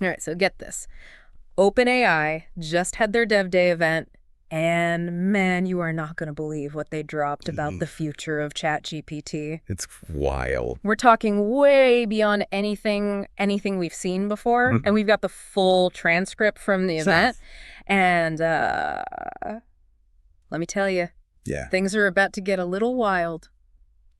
All right, so get this. OpenAI just had their Dev Day event, and man, you are not going to believe what they dropped about the future of ChatGPT. It's wild. We're talking way beyond anything we've seen before, and we've got the full transcript from the event. And let me tell you, things are about to get a little wild.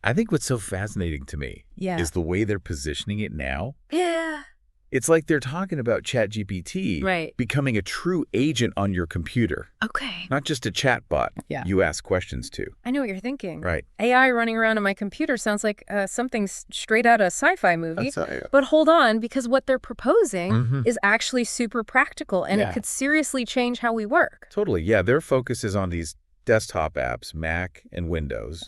I think what's so fascinating to me is the way they're positioning it now. Yeah. It's like they're talking about ChatGPT becoming a true agent on your computer. Okay. Not just a chatbot you ask questions to. I know what you're thinking. Right. AI running around on my computer sounds like something straight out of a sci-fi movie. But hold on, because what they're proposing is actually super practical, and it could seriously change how we work. Totally. Yeah, their focus is on these desktop apps, Mac and Windows,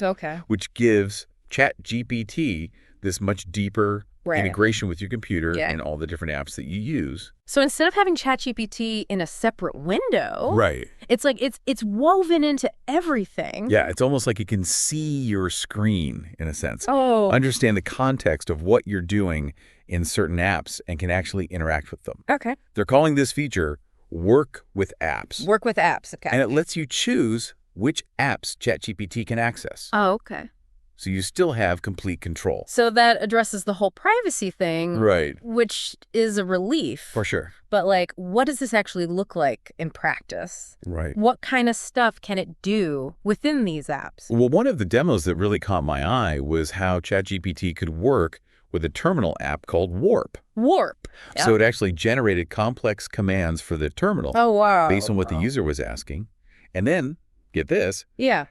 which gives ChatGPT this much deeper integration with your computer and all the different apps that you use. So instead of having ChatGPT in a separate window, right, it's like it's woven into everything. Yeah, it's almost like it can see your screen in a sense. Oh. Understand the context of what you're doing in certain apps and can actually interact with them. Okay. They're calling this feature Work with Apps. Work with Apps, okay. And it lets you choose which apps ChatGPT can access. Oh, okay. So you still have complete control. So that addresses the whole privacy thing. Right. Which is a relief. For sure. But, like, what does this actually look like in practice? Right. What kind of stuff can it do within these apps? Well, one of the demos that really caught my eye was how ChatGPT could work with a terminal app called Warp. Warp. Yep. So it actually generated complex commands for the terminal. Oh, wow. Based on what the user was asking. And then, get this,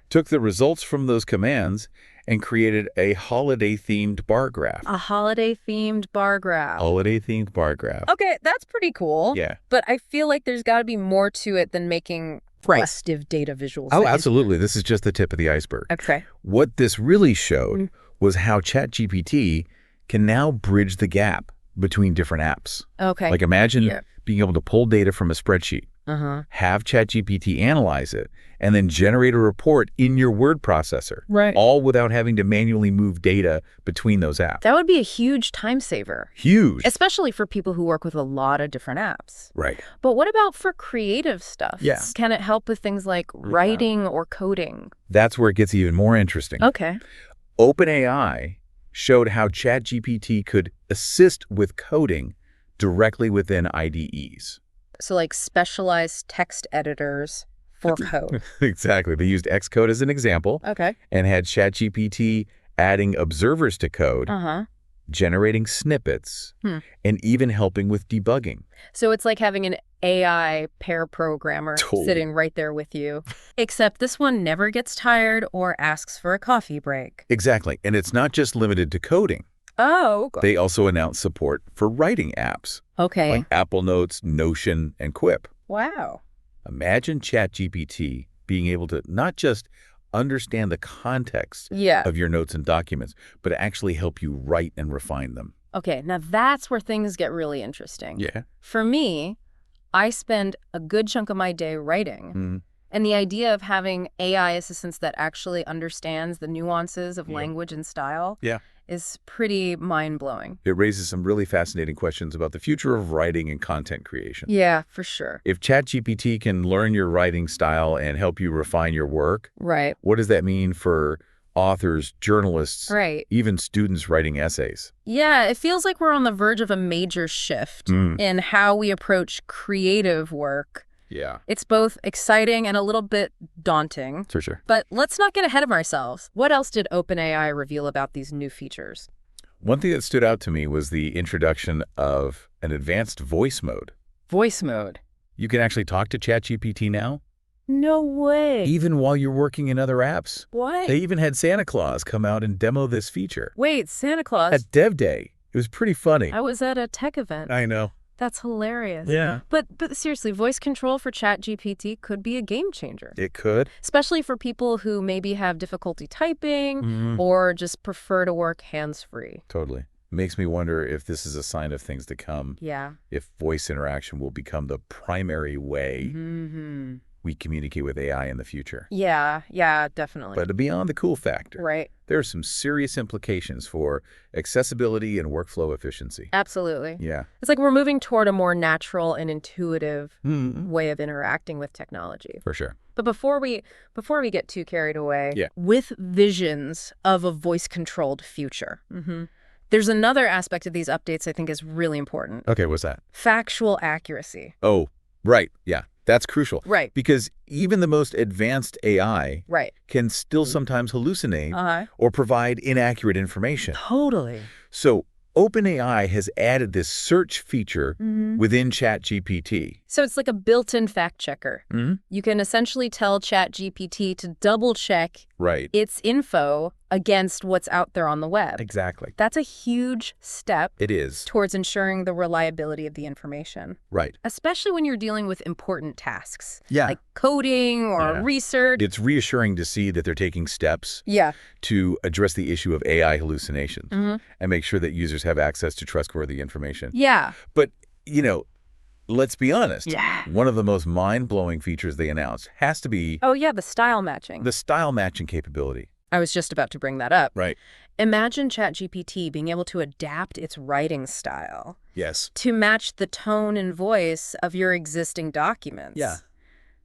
took the results from those commands and created a holiday-themed bar graph. A holiday-themed bar graph. Holiday-themed bar graph. Okay, that's pretty cool. Yeah. But I feel like there's got to be more to it than making festive data visuals. Oh, absolutely. This is just the tip of the iceberg. Okay. What this really showed was how ChatGPT can now bridge the gap between different apps. Okay. Like imagine being able to pull data from a spreadsheet, have ChatGPT analyze it, and then generate a report in your word processor. Right. All without having to manually move data between those apps. That would be a huge time saver. Huge. Especially for people who work with a lot of different apps. Right. But what about for creative stuff? Yeah. Can it help with things like writing or coding? That's where it gets even more interesting. Okay. OpenAI showed how ChatGPT could assist with coding directly within IDEs. So like specialized text editors for code. Exactly. They used Xcode as an example. Okay. And had ChatGPT adding observers to code, generating snippets, and even helping with debugging. So it's like having an AI pair programmer sitting right there with you. Except this one never gets tired or asks for a coffee break. Exactly. And it's not just limited to coding. Oh, okay. They also announced support for writing apps. Okay. Like Apple Notes, Notion, and Quip. Wow. Imagine ChatGPT being able to not just understand the context of your notes and documents, but actually help you write and refine them. Okay, now that's where things get really interesting. Yeah. For me, I spend a good chunk of my day writing. And the idea of having AI assistants that actually understands the nuances of language and style is pretty mind-blowing. It raises some really fascinating questions about the future of writing and content creation. Yeah, for sure. If ChatGPT can learn your writing style and help you refine your work, what does that mean for authors, journalists, even students writing essays? Yeah, it feels like we're on the verge of a major shift in how we approach creative work. Yeah. It's both exciting and a little bit daunting. For sure. But let's not get ahead of ourselves. What else did OpenAI reveal about these new features? One thing that stood out to me was the introduction of an advanced voice mode. Voice mode? You can actually talk to ChatGPT now. No way. Even while you're working in other apps. What? They even had Santa Claus come out and demo this feature. Wait, Santa Claus? At Dev Day. It was pretty funny. I was at a tech event. I know. That's hilarious. Yeah. But seriously, voice control for ChatGPT could be a game changer. It could. Especially for people who maybe have difficulty typing or just prefer to work hands-free. Totally. Makes me wonder if this is a sign of things to come. Yeah. If voice interaction will become the primary way we communicate with AI in the future. Yeah, definitely. But beyond the cool factor, right, there are some serious implications for accessibility and workflow efficiency. Absolutely. Yeah. It's like we're moving toward a more natural and intuitive way of interacting with technology. For sure. But before we get too carried away with visions of a voice-controlled future, there's another aspect of these updates I think is really important. Okay, what's that? Factual accuracy. Oh, right. Yeah. That's crucial. Right. Because even the most advanced AI can still sometimes hallucinate or provide inaccurate information. Totally. So OpenAI has added this search feature within ChatGPT. So it's like a built-in fact checker. You can essentially tell ChatGPT to double-check its info against what's out there on the web. Exactly. That's a huge step. It is. Towards ensuring the reliability of the information. Right. Especially when you're dealing with important tasks. Yeah. Like coding or research. It's reassuring to see that they're taking steps to address the issue of AI hallucinations and make sure that users have access to trustworthy information. Yeah. But, let's be honest. Yeah. One of the most mind-blowing features they announced has to be... Oh, yeah, the style matching. The style matching capability. I was just about to bring that up. Right. Imagine ChatGPT being able to adapt its writing style. Yes. To match the tone and voice of your existing documents. Yeah.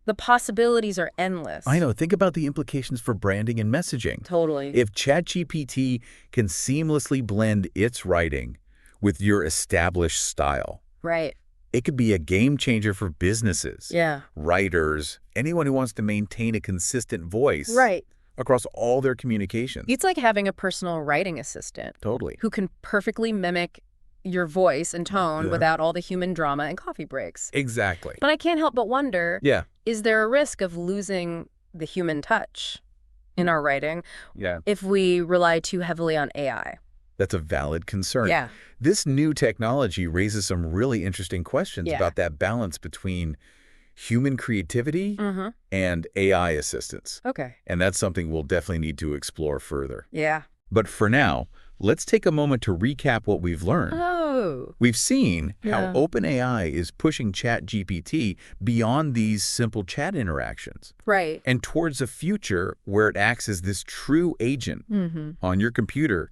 The possibilities are endless. I know. Think about the implications for branding and messaging. Totally. If ChatGPT can seamlessly blend its writing with your established style. Right. It could be a game changer for businesses. Yeah. Writers, anyone who wants to maintain a consistent voice. Right. Across all their communications. It's like having a personal writing assistant. Totally. Who can perfectly mimic your voice and tone without all the human drama and coffee breaks. Exactly. But I can't help but wonder, is there a risk of losing the human touch in our writing if we rely too heavily on AI? That's a valid concern. Yeah. This new technology raises some really interesting questions about that balance between human creativity and AI assistance. Okay. And that's something we'll definitely need to explore further. Yeah. But for now, let's take a moment to recap what we've learned. Oh. We've seen how OpenAI is pushing ChatGPT beyond these simple chat interactions. Right. And towards a future where it acts as this true agent on your computer,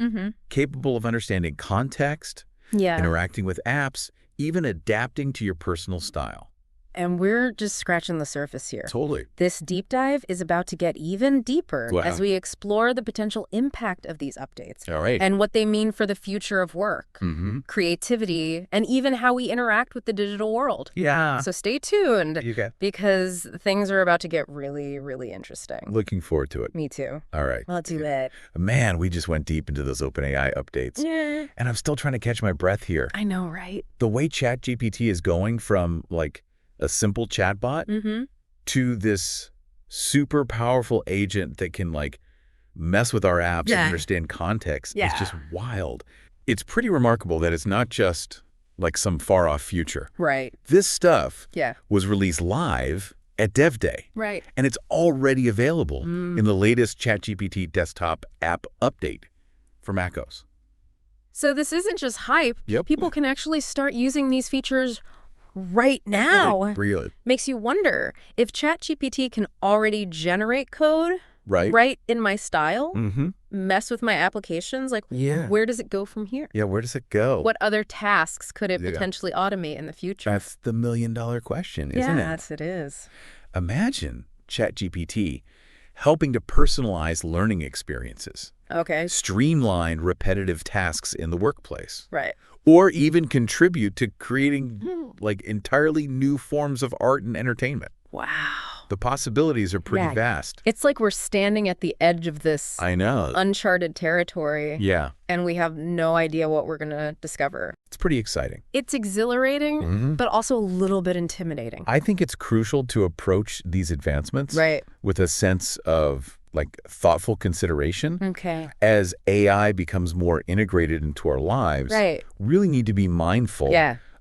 capable of understanding context, interacting with apps, even adapting to your personal style. And we're just scratching the surface here. Totally. This deep dive is about to get even deeper as we explore the potential impact of these updates. All right. And what they mean for the future of work, creativity, and even how we interact with the digital world. Yeah. So stay tuned because things are about to get really, really interesting. Looking forward to it. Me too. All right. Let's do it. Man, we just went deep into those OpenAI updates. Yeah. And I'm still trying to catch my breath here. I know, right? The way ChatGPT is going from, a simple chatbot to this super powerful agent that can mess with our apps and understand context is just wild. It's pretty remarkable that it's not just some far off future. Right. This stuff was released live at Dev Day. Right. And it's already available in the latest ChatGPT desktop app update for macOS. So this isn't just hype. Yep. People can actually start using these features right now. Really? Makes you wonder if ChatGPT can already generate code right in my style, mess with my applications. Where does it go from here? Yeah, where does it go? What other tasks could it potentially automate in the future? That's the million-dollar question, isn't it? Yes, it is. Imagine ChatGPT helping to personalize learning experiences. Okay. Streamline repetitive tasks in the workplace. Right. Or even contribute to creating entirely new forms of art and entertainment. Wow. The possibilities are pretty vast. It's like we're standing at the edge of this uncharted territory. Yeah. And we have no idea what we're going to discover. It's pretty exciting. It's exhilarating, but also a little bit intimidating. I think it's crucial to approach these advancements with a sense of thoughtful consideration. Okay. As AI becomes more integrated into our lives, really need to be mindful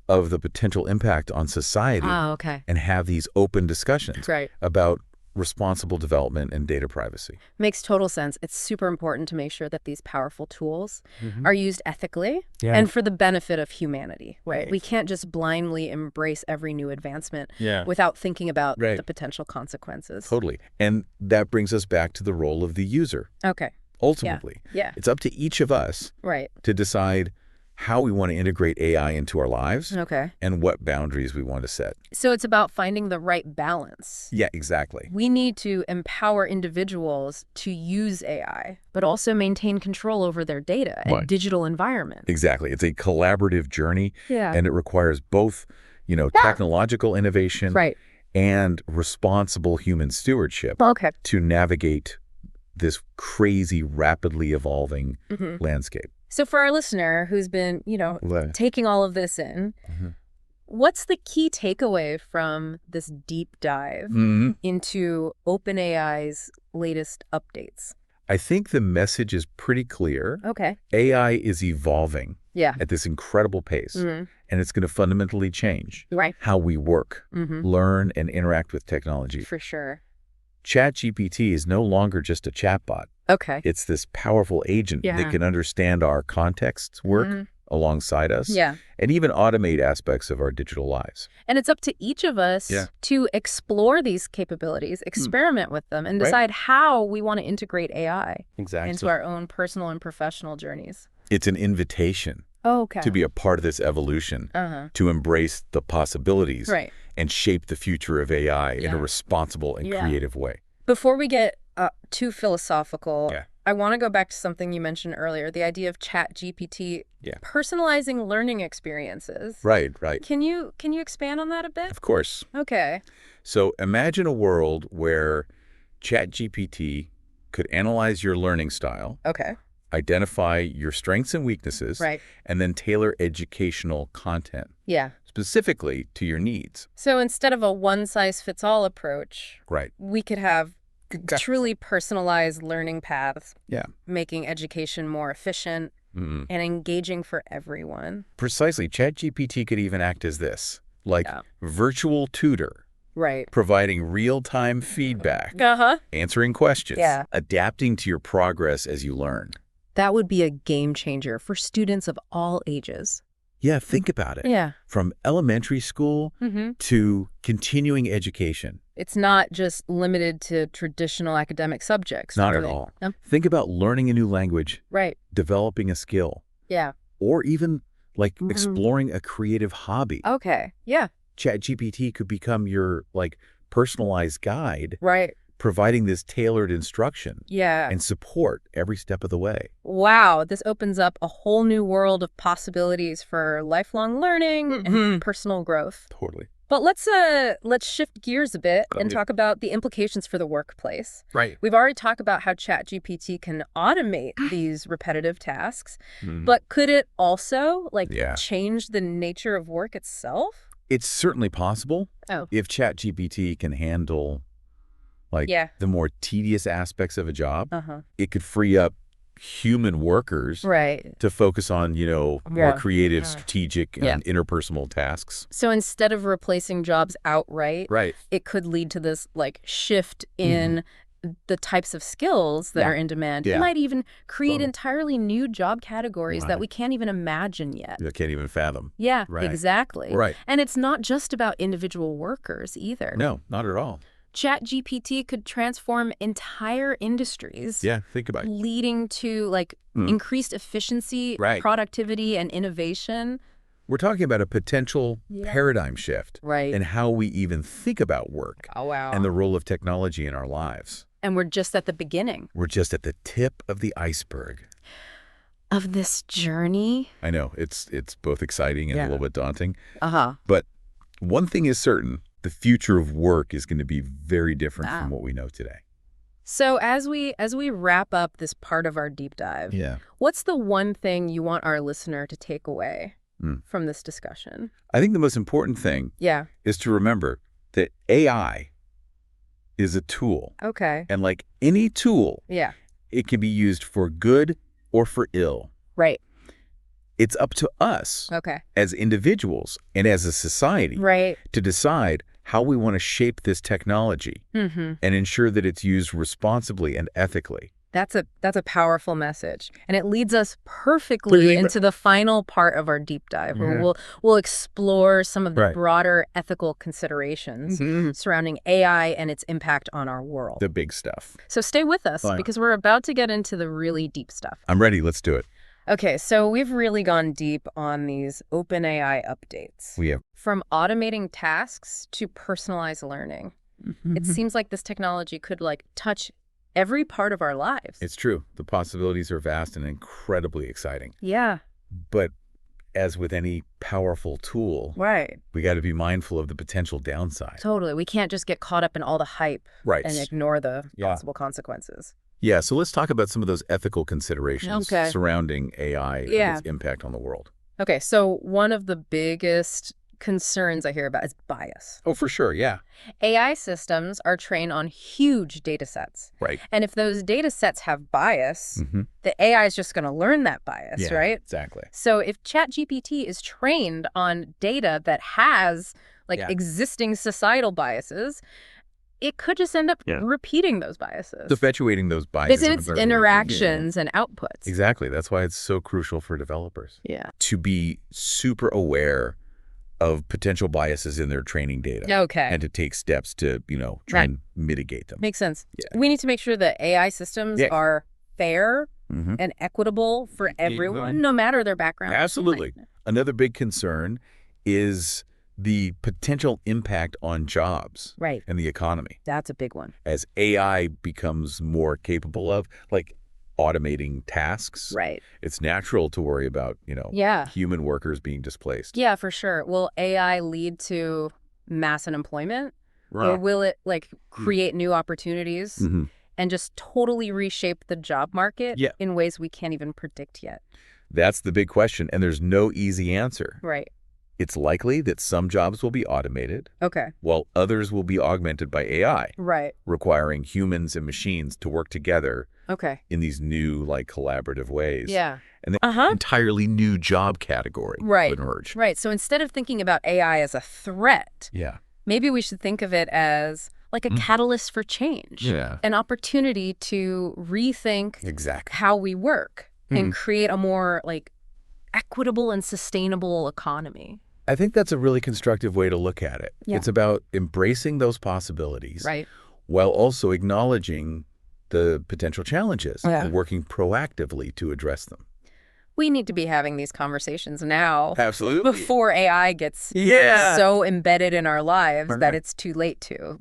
of the potential impact on society. Oh, okay. And have these open discussions Right. about responsible development and data privacy. Makes total sense. It's super important to make sure that these powerful tools are used ethically and for the benefit of humanity, right? We can't just blindly embrace every new advancement without thinking about the potential consequences. Totally. And that brings us back to the role of the user. Okay. Ultimately, it's up to each of us to decide how we want to integrate AI into our lives and what boundaries we want to set. So it's about finding the right balance. Yeah, exactly. We need to empower individuals to use AI, but also maintain control over their data and digital environment. Exactly. It's a collaborative journey, and it requires both, technological innovation and responsible human stewardship to navigate this crazy, rapidly evolving landscape. So for our listener who's been, taking all of this in, what's the key takeaway from this deep dive into OpenAI's latest updates? I think the message is pretty clear. Okay. AI is evolving at this incredible pace, and it's going to fundamentally change how we work, learn, and interact with technology. For sure. ChatGPT is no longer just a chatbot. Okay. It's this powerful agent that can understand our contexts, work alongside us, and even automate aspects of our digital lives. And it's up to each of us to explore these capabilities, experiment with them, and decide how we want to integrate AI into our own personal and professional journeys. It's an invitation to be a part of this evolution, to embrace the possibilities and shape the future of AI in a responsible and creative way. Before we get too philosophical, I want to go back to something you mentioned earlier, the idea of ChatGPT personalizing learning experiences. Right. Can you expand on that a bit? Of course. Okay. So imagine a world where ChatGPT could analyze your learning style, identify your strengths and weaknesses, and then tailor educational content specifically to your needs. So instead of a one-size-fits-all approach, we could have truly personalized learning paths, making education more efficient and engaging for everyone. Precisely. ChatGPT could even act as this, like virtual tutor, providing real-time feedback, answering questions, adapting to your progress as you learn. That would be a game changer for students of all ages. Yeah, think about it. From elementary school to continuing education. It's not just limited to traditional academic subjects. Not at all. No? Think about learning a new language, developing a skill, or even like exploring a creative hobby. Okay, ChatGPT could become your personalized guide, providing this tailored instruction and support every step of the way. Wow, this opens up a whole new world of possibilities for lifelong learning and personal growth. Totally. But let's shift gears a bit and talk about the implications for the workplace. We've already talked about how ChatGPT can automate these repetitive tasks, but could it also change the nature of work itself? It's certainly possible if ChatGPT can handle the more tedious aspects of a job. It could free up human workers to focus on, more creative, strategic, and interpersonal tasks. So instead of replacing jobs outright, it could lead to this shift in the types of skills that are in demand. It might even create entirely new job categories that we can't even imagine yet. You can't even fathom. Yeah, exactly. And it's not just about individual workers either. No, not at all. ChatGPT could transform entire industries. Yeah, think about it. Leading to increased efficiency, productivity, and innovation. We're talking about a potential paradigm shift in how we even think about work and the role of technology in our lives. And we're just at the beginning. We're just at the tip of the iceberg. Of this journey? I know. It's both exciting and a little bit daunting. But one thing is certain. The future of work is going to be very different from what we know today. So as we wrap up this part of our deep dive, what's the one thing you want our listener to take away from this discussion? I think the most important thing is to remember that AI is a tool. And like any tool, it can be used for good or for ill. It's up to us as individuals and as a society to decide how we want to shape this technology and ensure that it's used responsibly and ethically. That's a powerful message. And it leads us perfectly into the final part of our deep dive, where we'll explore some of the broader ethical considerations surrounding AI and its impact on our world. The big stuff. So stay with us, because we're about to get into the really deep stuff. I'm ready. Let's do it. Okay, so we've really gone deep on these OpenAI updates. We have. From automating tasks to personalized learning. It seems like this technology could touch every part of our lives. It's true. The possibilities are vast and incredibly exciting. Yeah. But as with any powerful tool, we got to be mindful of the potential downside. Totally. We can't just get caught up in all the hype and ignore the possible consequences. Yeah, so let's talk about some of those ethical considerations surrounding AI and its impact on the world. Okay, so one of the biggest concerns I hear about is bias. Oh, for sure, yeah. AI systems are trained on huge data sets. Right. And if those data sets have bias, the AI is just going to learn that bias, right? Exactly. So if ChatGPT is trained on data that has existing societal biases, it could just end up repeating those biases. Perpetuating those biases. It's interactions and outputs. Exactly. That's why it's so crucial for developers. Yeah. To be super aware of potential biases in their training data. Okay. And to take steps to, try and mitigate them. Makes sense. Yeah. We need to make sure that AI systems are fair and equitable for everyone, no matter their background. Absolutely. Another big concern is the potential impact on jobs and the economy. That's a big one. As AI becomes more capable of, automating tasks. Right. It's natural to worry about, human workers being displaced. Yeah, for sure. Will AI lead to mass unemployment? Or will it create new opportunities and just totally reshape the job market in ways we can't even predict yet? That's the big question, and there's no easy answer. Right. It's likely that some jobs will be automated, while others will be augmented by AI, requiring humans and machines to work together in these new, collaborative ways. Yeah. And an entirely new job category would emerge. Right. So instead of thinking about AI as a threat, maybe we should think of it as a catalyst for change, an opportunity to rethink how we work and create a more equitable and sustainable economy. I think that's a really constructive way to look at it. Yeah. It's about embracing those possibilities while also acknowledging the potential challenges and working proactively to address them. We need to be having these conversations now. Absolutely. Before AI gets so embedded in our lives that it's too late to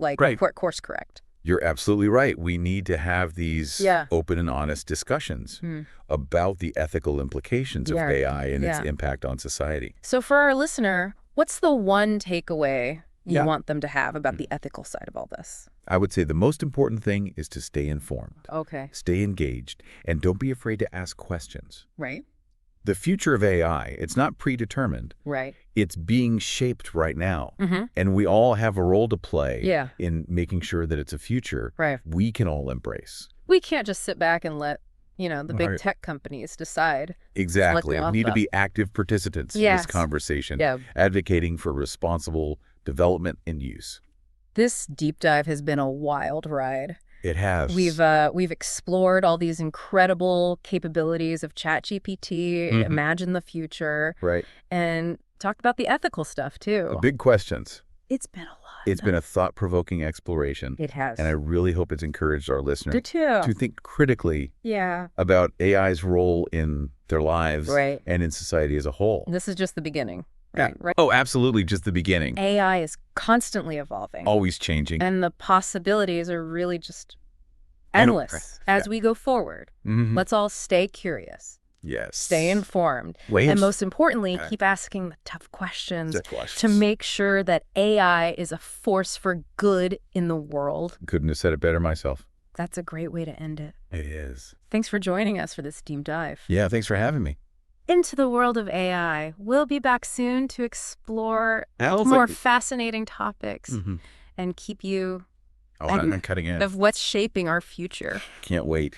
course correct. You're absolutely right. We need to have these open and honest discussions about the ethical implications of AI and its impact on society. So for our listener, what's the one takeaway you want them to have about the ethical side of all this? I would say the most important thing is to stay informed. Okay. Stay engaged, and don't be afraid to ask questions. Right. The future of AI, it's not predetermined. Right. It's being shaped right now. And we all have a role to play in making sure that it's a future we can all embrace. We can't just sit back and let, the big tech companies decide. Exactly. We need to be active participants in this conversation, advocating for responsible development and use. This deep dive has been a wild ride. It has. We've explored all these incredible capabilities of ChatGPT, imagine the future, and talked about the ethical stuff too. The big questions. It's been a lot. It's been a thought-provoking exploration. It has. And I really hope it's encouraged our listeners to think critically about AI's role in their lives and in society as a whole. This is just the beginning. Right. Oh, absolutely. Just the beginning. AI is constantly evolving. Always changing. And the possibilities are really just endless as we go forward. Let's all stay curious. Yes. Stay informed. And most importantly, keep asking the tough questions to make sure that AI is a force for good in the world. Couldn't have said it better myself. That's a great way to end it. It is. Thanks for joining us for this deep dive. Yeah, thanks for having me. Into the world of AI. We'll be back soon to explore more fascinating topics and keep you on cutting edge of what's shaping our future. Can't wait.